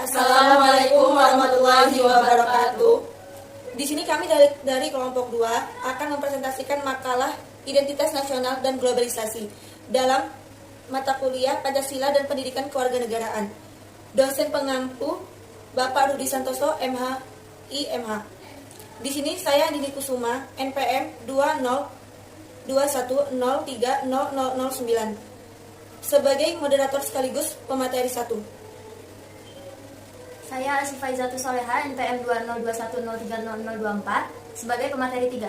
Assalamualaikum warahmatullahi wabarakatuh. Di sini kami dari kelompok 2 akan mempresentasikan makalah Identitas Nasional dan Globalisasi dalam mata kuliah Pancasila dan Pendidikan Kewarganegaraan. Dosen pengampu Bapak Rudi Santoso, MH, IMH. Di sini saya Dini Kusuma, NPM 2021030009 sebagai moderator sekaligus pemateri 1. Saya Asifaizatul Soleha, NPM 2021030024 sebagai pemateri 3.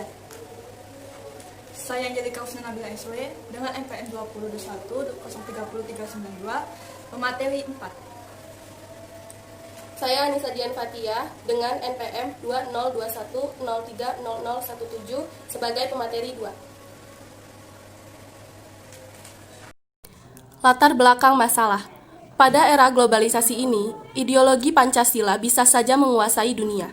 Saya Angelika Husna Nabila SW dengan NPM 2021030392 pemateri 4. Saya Anissa Dian Fatia dengan NPM 2021030017 sebagai pemateri 2. Latar belakang masalah. Pada era globalisasi ini, ideologi Pancasila bisa saja menguasai dunia.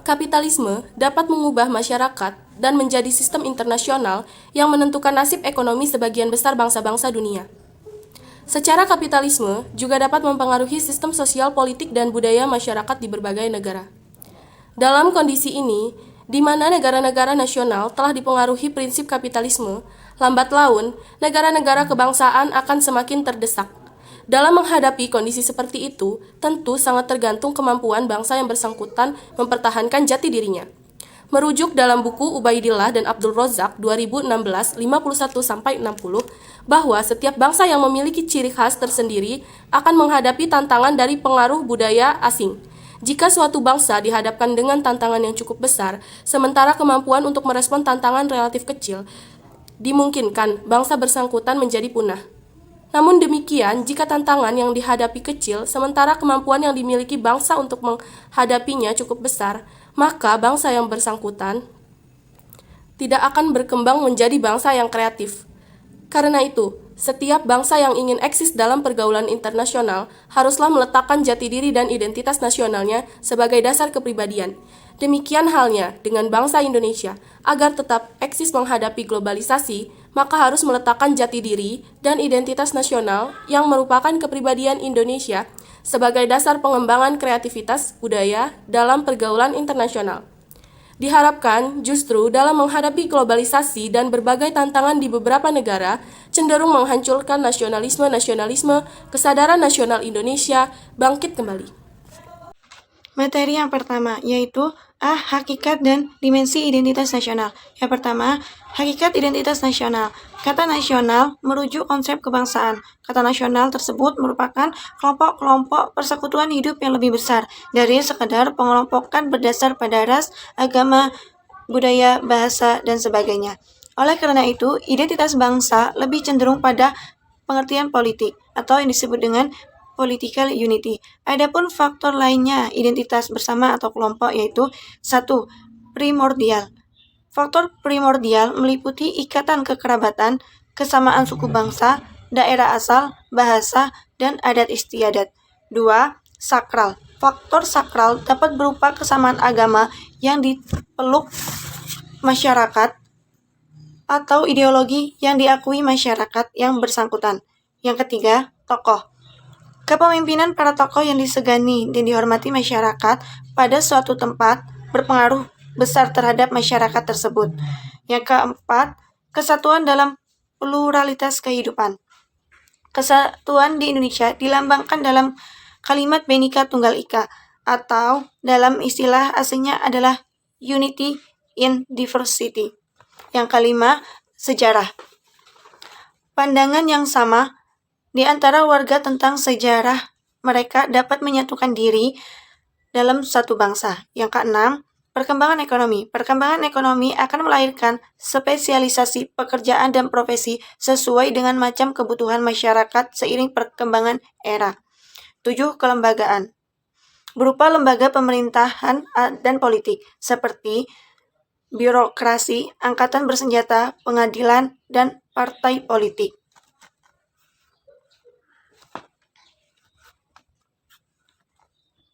Kapitalisme dapat mengubah masyarakat dan menjadi sistem internasional yang menentukan nasib ekonomi sebagian besar bangsa-bangsa dunia. Secara kapitalisme juga dapat mempengaruhi sistem sosial, politik, dan budaya masyarakat di berbagai negara. Dalam kondisi ini, di mana negara-negara nasional telah dipengaruhi prinsip kapitalisme, lambat laun, negara-negara kebangsaan akan semakin terdesak. Dalam menghadapi kondisi seperti itu, tentu sangat tergantung kemampuan bangsa yang bersangkutan mempertahankan jati dirinya. Merujuk dalam buku Ubaidillah dan Abdul Razak 2016 51-60 bahwa setiap bangsa yang memiliki ciri khas tersendiri akan menghadapi tantangan dari pengaruh budaya asing. Jika suatu bangsa dihadapkan dengan tantangan yang cukup besar, sementara kemampuan untuk merespon tantangan relatif kecil, dimungkinkan bangsa bersangkutan menjadi punah. Namun demikian, jika tantangan yang dihadapi kecil, sementara kemampuan yang dimiliki bangsa untuk menghadapinya cukup besar, maka bangsa yang bersangkutan tidak akan berkembang menjadi bangsa yang kreatif. Karena itu, setiap bangsa yang ingin eksis dalam pergaulan internasional haruslah meletakkan jati diri dan identitas nasionalnya sebagai dasar kepribadian. Demikian halnya dengan bangsa Indonesia, agar tetap eksis menghadapi globalisasi, maka harus meletakkan jati diri dan identitas nasional yang merupakan kepribadian Indonesia sebagai dasar pengembangan kreativitas budaya dalam pergaulan internasional. Diharapkan justru dalam menghadapi globalisasi dan berbagai tantangan di beberapa negara cenderung menghancurkan nasionalisme, kesadaran nasional Indonesia bangkit kembali. Materi yang pertama yaitu hakikat dan dimensi identitas nasional. Yang pertama, hakikat identitas nasional. Kata nasional merujuk konsep kebangsaan. Kata nasional tersebut merupakan kelompok-kelompok persekutuan hidup yang lebih besar dari sekedar pengelompokan berdasar pada ras, agama, budaya, bahasa, dan sebagainya. Oleh karena itu, identitas bangsa lebih cenderung pada pengertian politik atau yang disebut dengan political unity. Adapun faktor lainnya identitas bersama atau kelompok yaitu 1. Primordial. Faktor primordial meliputi ikatan kekerabatan, kesamaan suku bangsa, daerah asal, bahasa, dan adat istiadat. 2. Sakral. Faktor sakral dapat berupa kesamaan agama yang dipeluk masyarakat atau ideologi yang diakui masyarakat yang bersangkutan. Yang ketiga, tokoh. Kepemimpinan para tokoh yang disegani dan dihormati masyarakat pada suatu tempat berpengaruh besar terhadap masyarakat tersebut. Yang keempat, kesatuan dalam pluralitas kehidupan. Kesatuan di Indonesia dilambangkan dalam kalimat Bhinneka Tunggal Ika atau dalam istilah aslinya adalah Unity in Diversity. Yang kelima, sejarah. Pandangan yang sama di antara warga tentang sejarah mereka dapat menyatukan diri dalam satu bangsa. Yang keenam, perkembangan ekonomi. Perkembangan ekonomi akan melahirkan spesialisasi pekerjaan dan profesi sesuai dengan macam kebutuhan masyarakat seiring perkembangan era. 7. Kelembagaan. Berupa lembaga pemerintahan dan politik, seperti birokrasi, angkatan bersenjata, pengadilan, dan partai politik.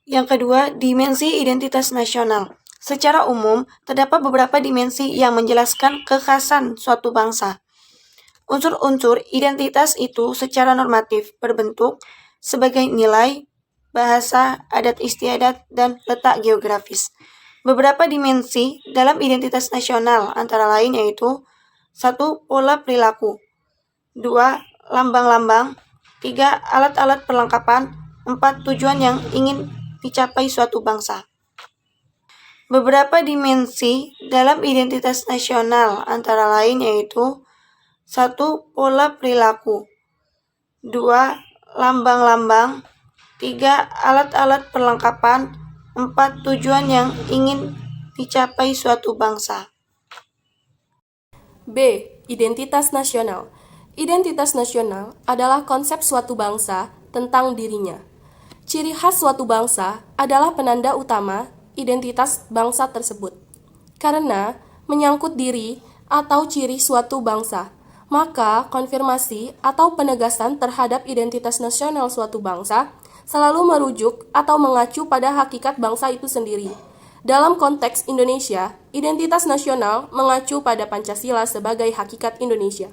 Yang kedua, dimensi identitas nasional. Secara umum, terdapat beberapa dimensi yang menjelaskan kekhasan suatu bangsa. Unsur-unsur identitas itu secara normatif berbentuk sebagai nilai, bahasa, adat istiadat, dan letak geografis. Beberapa dimensi dalam identitas nasional antara lain yaitu 1. Pola perilaku 2. Lambang-lambang 3. Alat-alat perlengkapan 4. Tujuan yang ingin dicapai suatu bangsa. Beberapa dimensi dalam identitas nasional antara lain yaitu 1. Pola perilaku 2. Lambang-lambang 3. Alat-alat perlengkapan 4. Tujuan yang ingin dicapai suatu bangsa. B. Identitas nasional. Identitas nasional adalah konsep suatu bangsa tentang dirinya. Ciri khas suatu bangsa adalah penanda utama identitas bangsa tersebut. Karena menyangkut diri atau ciri suatu bangsa, maka konfirmasi atau penegasan terhadap identitas nasional suatu bangsa selalu merujuk atau mengacu pada hakikat bangsa itu sendiri. Dalam konteks Indonesia, identitas nasional mengacu pada Pancasila sebagai hakikat Indonesia.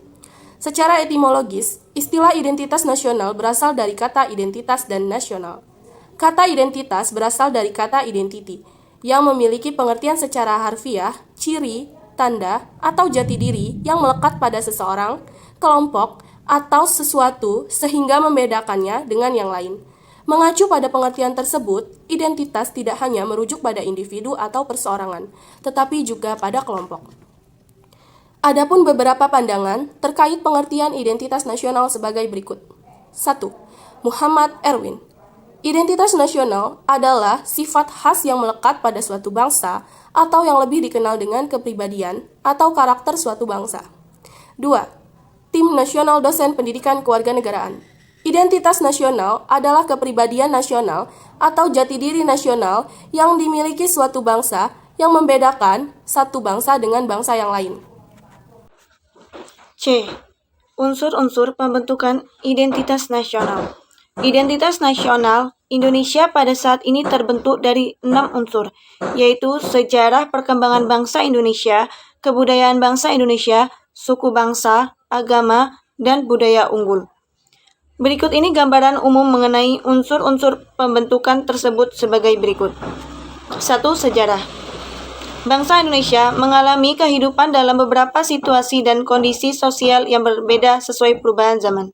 Secara etimologis, istilah identitas nasional berasal dari kata identitas dan nasional. Kata identitas berasal dari kata identity, yang memiliki pengertian secara harfiah, ciri, tanda, atau jati diri yang melekat pada seseorang, kelompok, atau sesuatu sehingga membedakannya dengan yang lain. Mengacu pada pengertian tersebut, identitas tidak hanya merujuk pada individu atau perseorangan, tetapi juga pada kelompok. Adapun beberapa pandangan terkait pengertian identitas nasional sebagai berikut. 1. Muhammad Erwin. Identitas nasional adalah sifat khas yang melekat pada suatu bangsa atau yang lebih dikenal dengan kepribadian atau karakter suatu bangsa. 2. Tim Nasional Dosen Pendidikan Kewarganegaraan. Identitas nasional adalah kepribadian nasional atau jati diri nasional yang dimiliki suatu bangsa yang membedakan satu bangsa dengan bangsa yang lain. C. Unsur-unsur pembentukan identitas nasional. Identitas nasional Indonesia pada saat ini terbentuk dari 6 unsur, yaitu sejarah perkembangan bangsa Indonesia, kebudayaan bangsa Indonesia, suku bangsa, agama, dan budaya unggul. Berikut ini gambaran umum mengenai unsur-unsur pembentukan tersebut sebagai berikut. 1. Sejarah. Bangsa Indonesia mengalami kehidupan dalam beberapa situasi dan kondisi sosial yang berbeda sesuai perubahan zaman.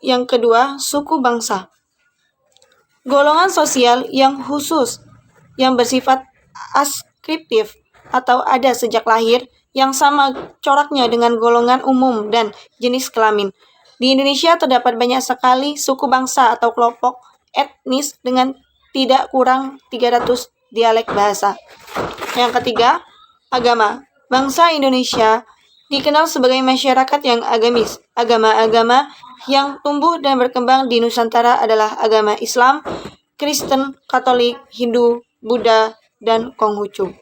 Yang kedua, suku bangsa. Golongan sosial yang khusus, yang bersifat askriptif atau ada sejak lahir, yang sama coraknya dengan golongan umum dan jenis kelamin. Di Indonesia terdapat banyak sekali suku bangsa atau kelompok etnis dengan tidak kurang 300 dialek bahasa. Yang ketiga, agama. Bangsa Indonesia dikenal sebagai masyarakat yang agamis. Agama-agama yang tumbuh dan berkembang di Nusantara adalah agama Islam, Kristen, Katolik, Hindu, Buddha, dan Konghucu.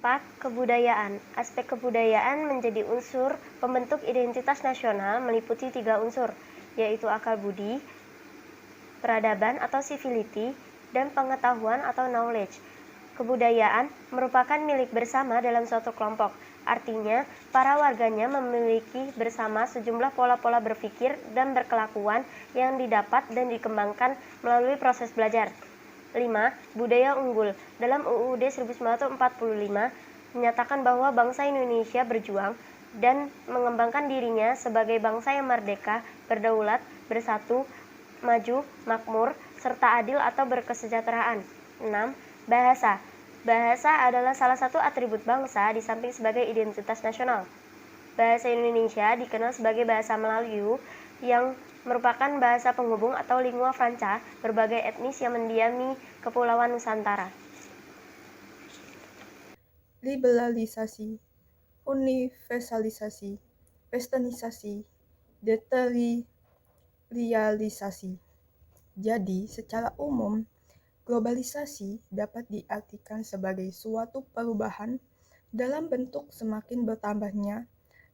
4. Kebudayaan. Aspek kebudayaan menjadi unsur pembentuk identitas nasional meliputi 3 unsur, yaitu akal budi, peradaban atau civility, dan pengetahuan atau knowledge. Kebudayaan merupakan milik bersama dalam suatu kelompok. Artinya, para warganya memiliki bersama sejumlah pola-pola berpikir dan berkelakuan yang didapat dan dikembangkan melalui proses belajar. 5. Budaya unggul. Dalam UUD 1945 menyatakan bahwa bangsa Indonesia berjuang dan mengembangkan dirinya sebagai bangsa yang merdeka, berdaulat, bersatu, maju, makmur, serta adil atau berkesejahteraan. 6. Bahasa. Bahasa adalah salah satu atribut bangsa di samping sebagai identitas nasional. Bahasa Indonesia dikenal sebagai bahasa Melayu yang merupakan bahasa penghubung atau lingua franca berbagai etnis yang mendiami Kepulauan Nusantara. Liberalisasi, universalisasi, westernisasi, deterialisasi. Jadi, secara umum, globalisasi dapat diartikan sebagai suatu perubahan dalam bentuk semakin bertambahnya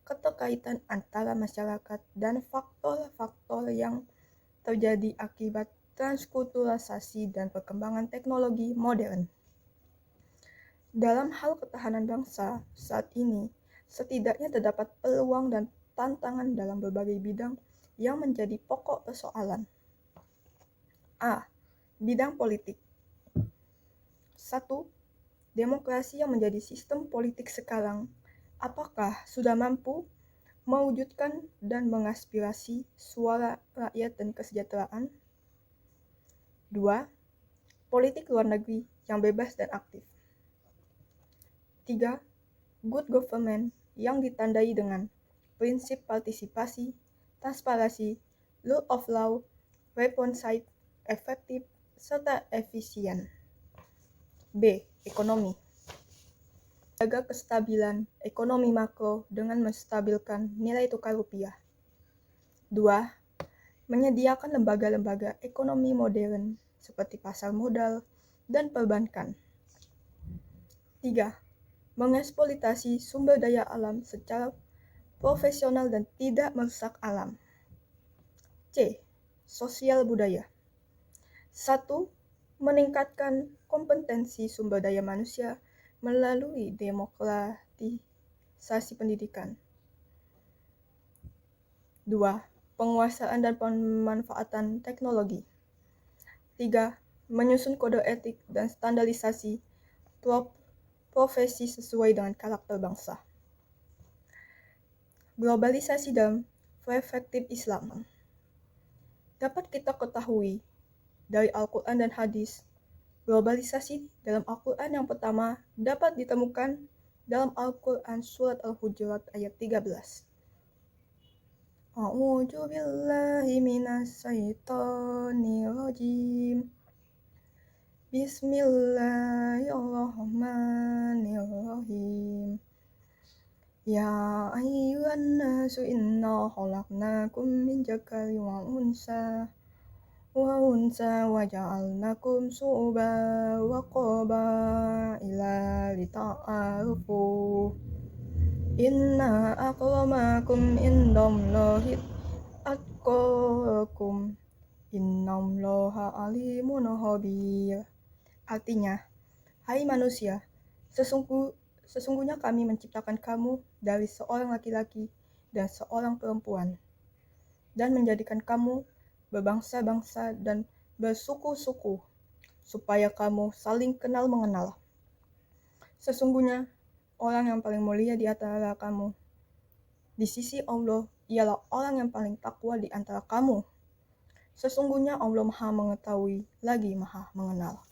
keterkaitan antara masyarakat dan faktor-faktor yang terjadi akibat transkulturalisasi dan perkembangan teknologi modern. Dalam hal ketahanan bangsa, saat ini setidaknya terdapat peluang dan tantangan dalam berbagai bidang yang menjadi pokok persoalan. A. Bidang politik. 1. Demokrasi yang menjadi sistem politik sekarang, apakah sudah mampu mewujudkan dan mengaspirasi suara rakyat dan kesejahteraan? 2. Politik luar negeri yang bebas dan aktif. 3. Good government yang ditandai dengan prinsip partisipasi, transparansi, rule of law, responsive, efektif, serta efisien. B. Ekonomi. Jaga kestabilan ekonomi makro dengan menstabilkan nilai tukar rupiah. 2. Menyediakan lembaga-lembaga ekonomi modern seperti pasar modal dan perbankan. 3. Mengeksploitasi sumber daya alam secara profesional dan tidak merusak alam. C. Sosial budaya. 1. Meningkatkan kompetensi sumber daya manusia melalui demokratisasi pendidikan. 2. Penguasaan dan pemanfaatan teknologi. 3. Menyusun kode etik dan standarisasi profesi sesuai dengan karakter bangsa. Globalisasi dalam perspektif Islam. Dapat kita ketahui dari Al-Quran dan hadis, globalisasi dalam Al-Quran yang pertama dapat ditemukan dalam Al-Quran Surat Al-Hujurat ayat 13. A'udzu billahi minas syaitonir rajim. Bismillahirrahmanirrahim. Ya ayyuhan nasu inna khalaqnakum min dzakarin wa unsa wa ja'alnakum syu'uban wa qabaila lita'arafu. Inna akramakum indallahi atqakum. Innallaha alimun khabir. Artinya, hai manusia, sesungguhnya kami menciptakan kamu dari seorang laki-laki dan seorang perempuan, dan menjadikan kamu berbangsa-bangsa dan bersuku-suku, supaya kamu saling kenal mengenal. Sesungguhnya, orang yang paling mulia di antara kamu di sisi Allah ialah orang yang paling takwa di antara kamu. Sesungguhnya Allah Maha Mengetahui lagi Maha Mengenal.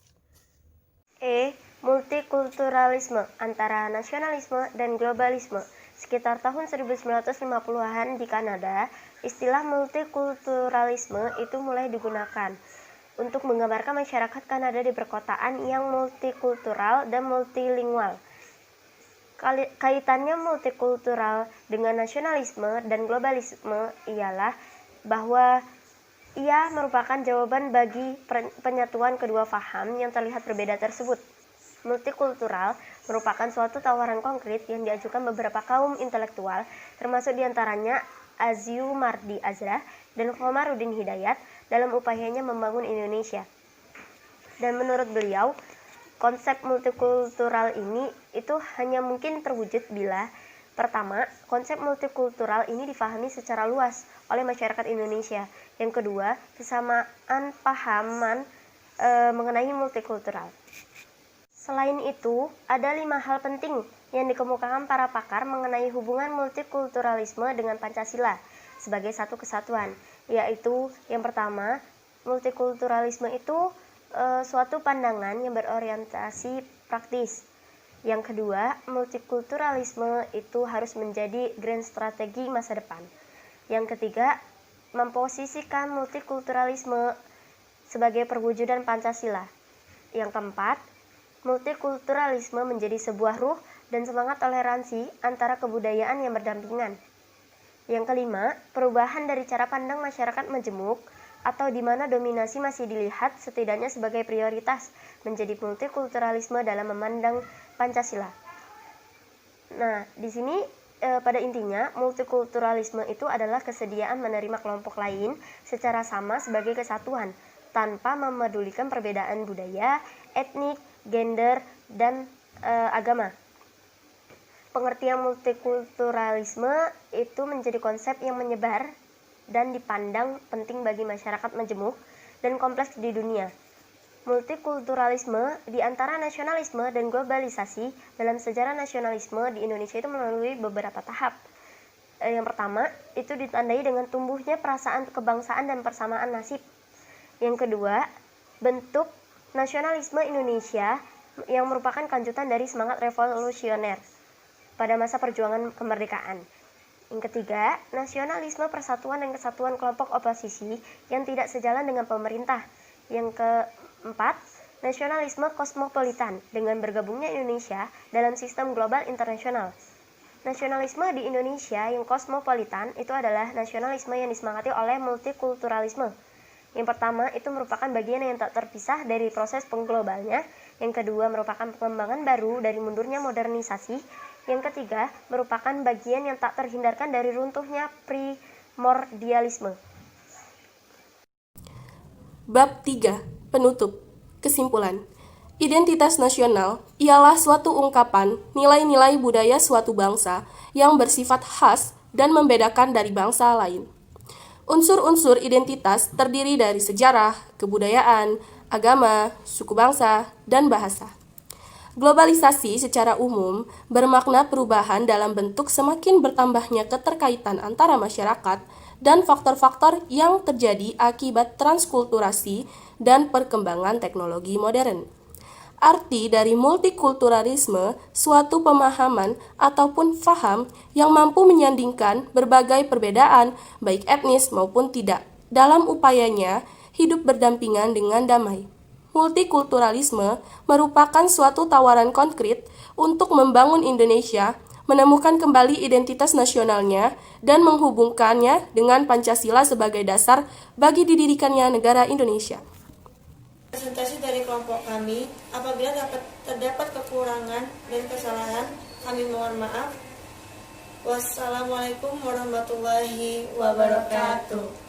E. Multikulturalisme antara nasionalisme dan globalisme. Sekitar tahun 1950-an di Kanada, istilah multikulturalisme itu mulai digunakan untuk menggambarkan masyarakat Kanada di perkotaan yang multikultural dan multilingual. Kaitannya multikultural dengan nasionalisme dan globalisme ialah bahwa ia merupakan jawaban bagi penyatuan kedua paham yang terlihat berbeda tersebut. Multikultural merupakan suatu tawaran konkret yang diajukan beberapa kaum intelektual, termasuk diantaranya Aziu Mardi Azra dan Khomarudin Hidayat dalam upayanya membangun Indonesia. Dan menurut beliau, konsep multikultural ini itu hanya mungkin terwujud bila pertama, konsep multikultural ini difahami secara luas oleh masyarakat Indonesia. Yang kedua, kesamaan pahaman mengenai multikultural. Selain itu, ada 5 hal penting yang dikemukakan para pakar mengenai hubungan multikulturalisme dengan Pancasila sebagai satu kesatuan, yaitu yang pertama, multikulturalisme itu suatu pandangan yang berorientasi praktis. Yang kedua, multikulturalisme itu harus menjadi grand strategi masa depan. Yang ketiga, memposisikan multikulturalisme sebagai perwujudan Pancasila. Yang keempat, multikulturalisme menjadi sebuah ruh dan semangat toleransi antara kebudayaan yang berdampingan. Yang kelima, perubahan dari cara pandang masyarakat majemuk atau di mana dominasi masih dilihat setidaknya sebagai prioritas menjadi multikulturalisme dalam memandang Pancasila. Nah, di sini pada intinya multikulturalisme itu adalah kesediaan menerima kelompok lain secara sama sebagai kesatuan tanpa memedulikan perbedaan budaya, etnik, gender, dan agama. pengertian multikulturalisme itu menjadi konsep yang menyebar dan dipandang penting bagi masyarakat majemuk dan kompleks di dunia. Multikulturalisme di antara nasionalisme dan globalisasi dalam sejarah nasionalisme di Indonesia itu melalui beberapa tahap. Yang pertama, itu ditandai dengan tumbuhnya perasaan kebangsaan dan persamaan nasib. Yang kedua, bentuk nasionalisme Indonesia yang merupakan kelanjutan dari semangat revolusioner pada masa perjuangan kemerdekaan. Yang ketiga, nasionalisme persatuan dan kesatuan kelompok oposisi yang tidak sejalan dengan pemerintah. Yang keempat, nasionalisme kosmopolitan dengan bergabungnya Indonesia dalam sistem global internasional. Nasionalisme di Indonesia yang kosmopolitan itu adalah nasionalisme yang disemangati oleh multikulturalisme. Yang pertama, itu merupakan bagian yang tak terpisah dari proses pengglobalnya. Yang kedua, merupakan pengembangan baru dari mundurnya modernisasi. Yang ketiga, merupakan bagian yang tak terhindarkan dari runtuhnya primordialisme. Bab 3. Penutup. Kesimpulan. Identitas nasional ialah suatu ungkapan nilai-nilai budaya suatu bangsa yang bersifat khas dan membedakan dari bangsa lain. Unsur-unsur identitas terdiri dari sejarah, kebudayaan, agama, suku bangsa, dan bahasa. Globalisasi secara umum bermakna perubahan dalam bentuk semakin bertambahnya keterkaitan antara masyarakat dan faktor-faktor yang terjadi akibat transkulturasi dan perkembangan teknologi modern. Arti dari multikulturalisme suatu pemahaman ataupun faham yang mampu menyandingkan berbagai perbedaan baik etnis maupun tidak dalam upayanya hidup berdampingan dengan damai. Multikulturalisme merupakan suatu tawaran konkret untuk membangun Indonesia, menemukan kembali identitas nasionalnya, dan menghubungkannya dengan Pancasila sebagai dasar bagi didirikannya negara Indonesia. Presentasi dari kelompok kami, apabila terdapat kekurangan dan kesalahan, kami mohon maaf. Wassalamualaikum warahmatullahi wabarakatuh.